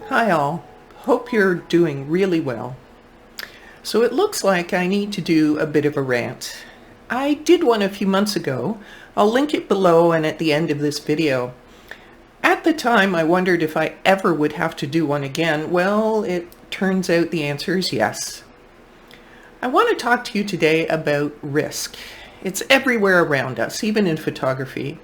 Hi all, hope you're doing really well. So it looks like I need to do a bit of a rant. I did one a few months ago. I'll link it below and at the end of this video. At the time I wondered if I ever would have to do one again. Well, it turns out the answer is yes. I want to talk to you today about risk. It's everywhere around us, even in photography.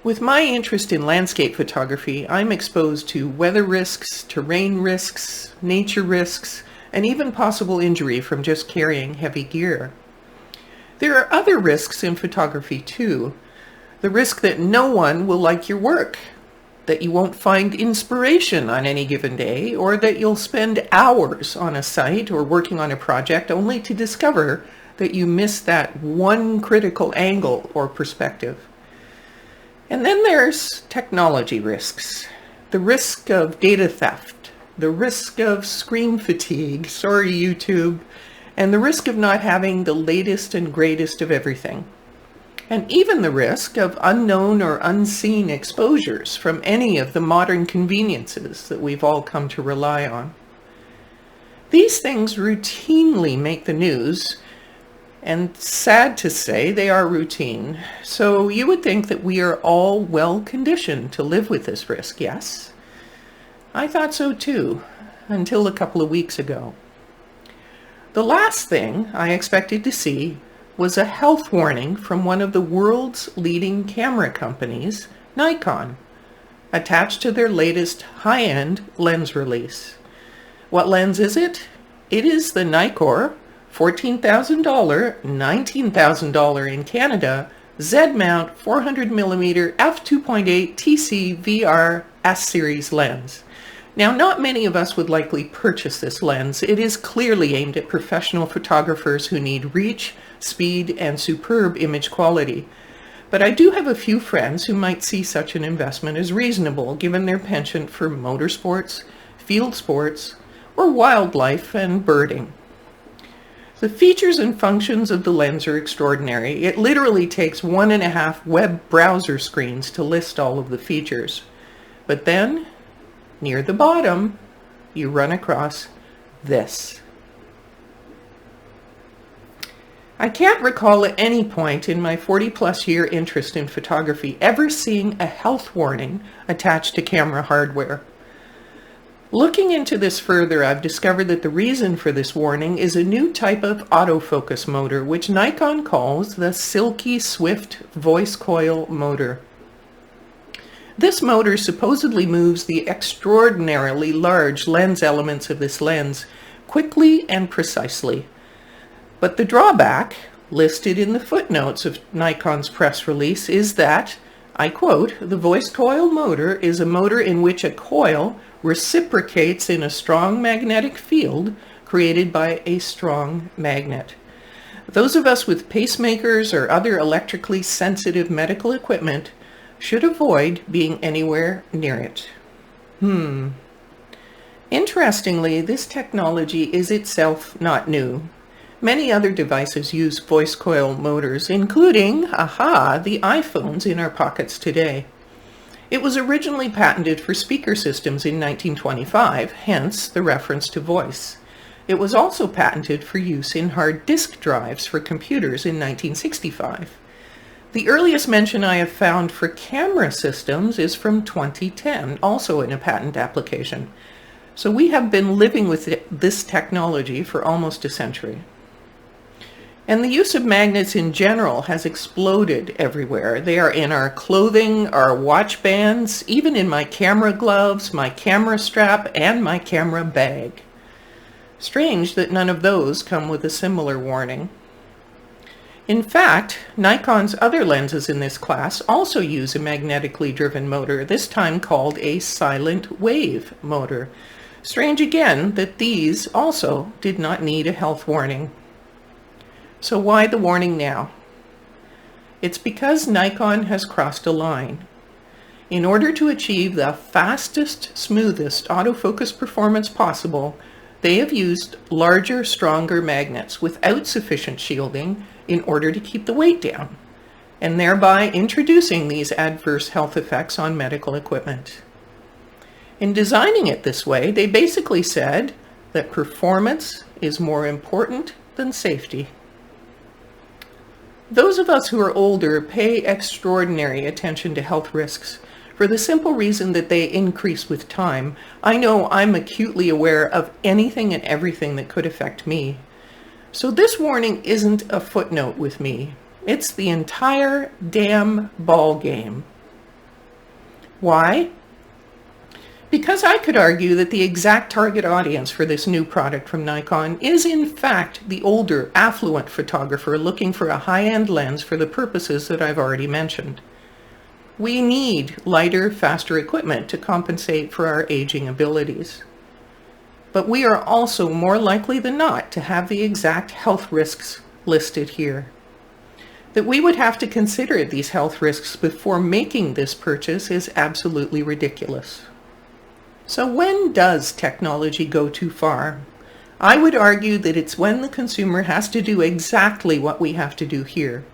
With my interest in landscape photography, I'm exposed to weather risks, terrain risks, nature risks, and even possible injury from just carrying heavy gear. There are other risks in photography too. The risk that no one will like your work, that you won't find inspiration on any given day, or that you'll spend hours on a site or working on a project only to discover that you missed that one critical angle or perspective. And then there's technology risks. The risk of data theft, the risk of screen fatigue, sorry YouTube, and the risk of not having the latest and greatest of everything. And even the risk of unknown or unseen exposures from any of the modern conveniences that we've all come to rely on. These things routinely make the news, and sad to say, they are routine. So you would think that we are all well conditioned to live with this risk, yes? I thought so too, until a couple of weeks ago. The last thing I expected to see was a health warning from one of the world's leading camera companies, Nikon, attached to their latest high-end lens release. What lens is it? It is the Nikkor $14,000, $19,000 in Canada, Z-mount 400mm f2.8 TC VR S-series lens. Now, not many of us would likely purchase this lens. It is clearly aimed at professional photographers who need reach, speed, and superb image quality. But I do have a few friends who might see such an investment as reasonable given their penchant for motorsports, field sports, or wildlife and birding. The features and functions of the lens are extraordinary. It literally takes 1.5 web browser screens to list all of the features. But then, near the bottom, you run across this. I can't recall at any point in my 40-plus year interest in photography ever seeing a health warning attached to camera hardware. Looking into this further, I've discovered that the reason for this warning is a new type of autofocus motor, which Nikon calls the Silky Swift Voice Coil motor. This motor supposedly moves the extraordinarily large lens elements of this lens quickly and precisely. But the drawback, listed in the footnotes of Nikon's press release, is that, I quote, "The voice coil motor is a motor in which a coil reciprocates in a strong magnetic field created by a strong magnet. Those of us with pacemakers or other electrically sensitive medical equipment should avoid being anywhere near it." Interestingly, this technology is itself not new. Many other devices use voice coil motors, including, the iPhones in our pockets today. It was originally patented for speaker systems in 1925, hence the reference to voice. It was also patented for use in hard disk drives for computers in 1965. The earliest mention I have found for camera systems is from 2010, also in a patent application. So we have been living with this technology for almost a century. And the use of magnets in general has exploded everywhere. They are in our clothing, our watch bands, even in my camera gloves, my camera strap, and my camera bag. Strange that none of those come with a similar warning. In fact, Nikon's other lenses in this class also use a magnetically driven motor, this time called a silent wave motor. Strange again that these also did not need a health warning. So why the warning now? It's because Nikon has crossed a line. In order to achieve the fastest, smoothest autofocus performance possible, they have used larger, stronger magnets without sufficient shielding in order to keep the weight down, and thereby introducing these adverse health effects on medical equipment. In designing it this way, they basically said that performance is more important than safety. Those of us who are older pay extraordinary attention to health risks for the simple reason that they increase with time. I know I'm acutely aware of anything and everything that could affect me. So this warning isn't a footnote with me. It's the entire damn ball game. Why? Because I could argue that the exact target audience for this new product from Nikon is in fact the older, affluent photographer looking for a high-end lens for the purposes that I've already mentioned. We need lighter, faster equipment to compensate for our aging abilities. But we are also more likely than not to have the exact health risks listed here. That we would have to consider these health risks before making this purchase is absolutely ridiculous. So when does technology go too far? I would argue that it's when the consumer has to do exactly what we have to do here.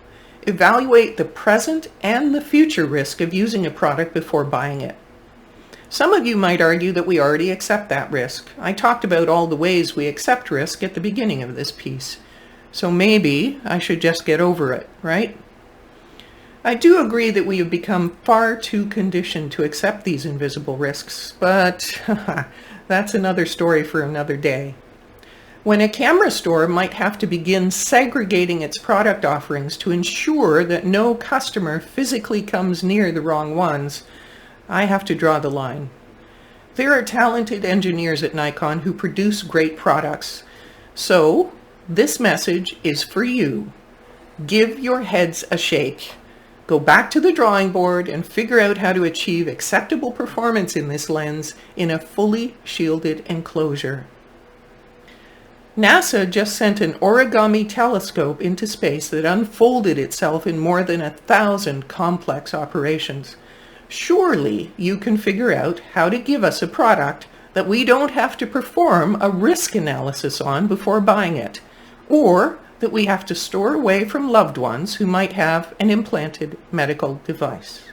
Evaluate the present and the future risk of using a product before buying it. Some of you might argue that we already accept that risk. I talked about all the ways we accept risk at the beginning of this piece. So maybe I should just get over it, right? I do agree that we have become far too conditioned to accept these invisible risks, but that's another story for another day. When a camera store might have to begin segregating its product offerings to ensure that no customer physically comes near the wrong ones, I have to draw the line. There are talented engineers at Nikon who produce great products. So, this message is for you. Give your heads a shake. Go back to the drawing board and figure out how to achieve acceptable performance in this lens in a fully shielded enclosure. NASA just sent an origami telescope into space that unfolded itself in more than 1,000 complex operations. Surely you can figure out how to give us a product that we don't have to perform a risk analysis on before buying it, or that we have to store away from loved ones who might have an implanted medical device.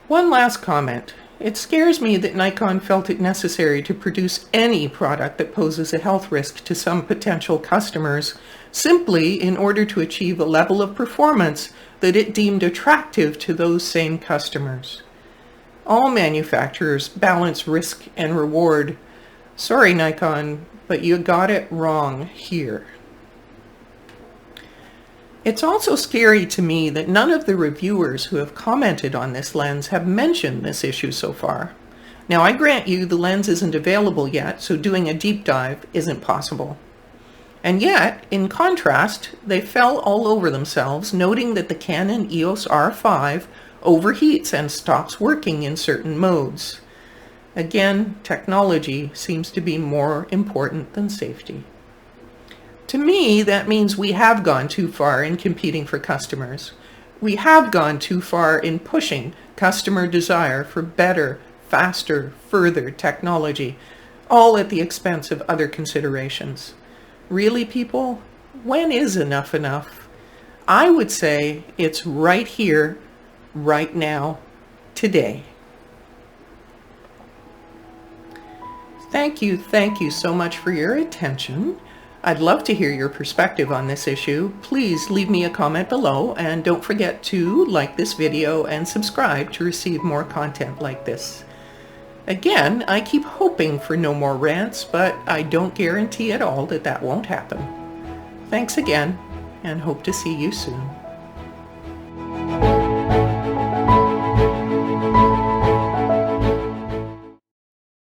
One last comment. It scares me that Nikon felt it necessary to produce any product that poses a health risk to some potential customers simply in order to achieve a level of performance that it deemed attractive to those same customers. All manufacturers balance risk and reward. Sorry, Nikon, but you got it wrong here. It's also scary to me that none of the reviewers who have commented on this lens have mentioned this issue so far. Now, I grant you the lens isn't available yet, so doing a deep dive isn't possible. And yet, in contrast, they fell all over themselves, noting that the Canon EOS R5 overheats and stops working in certain modes. Again, technology seems to be more important than safety. To me, that means we have gone too far in competing for customers. We have gone too far in pushing customer desire for better, faster, further technology, all at the expense of other considerations. Really, people? When is enough enough? I would say it's right here, right now, today. Thank you so much for your attention. I'd love to hear your perspective on this issue. Please leave me a comment below, and don't forget to like this video and subscribe to receive more content like this. Again, I keep hoping for no more rants, but I don't guarantee at all that that won't happen. Thanks again, and hope to see you soon.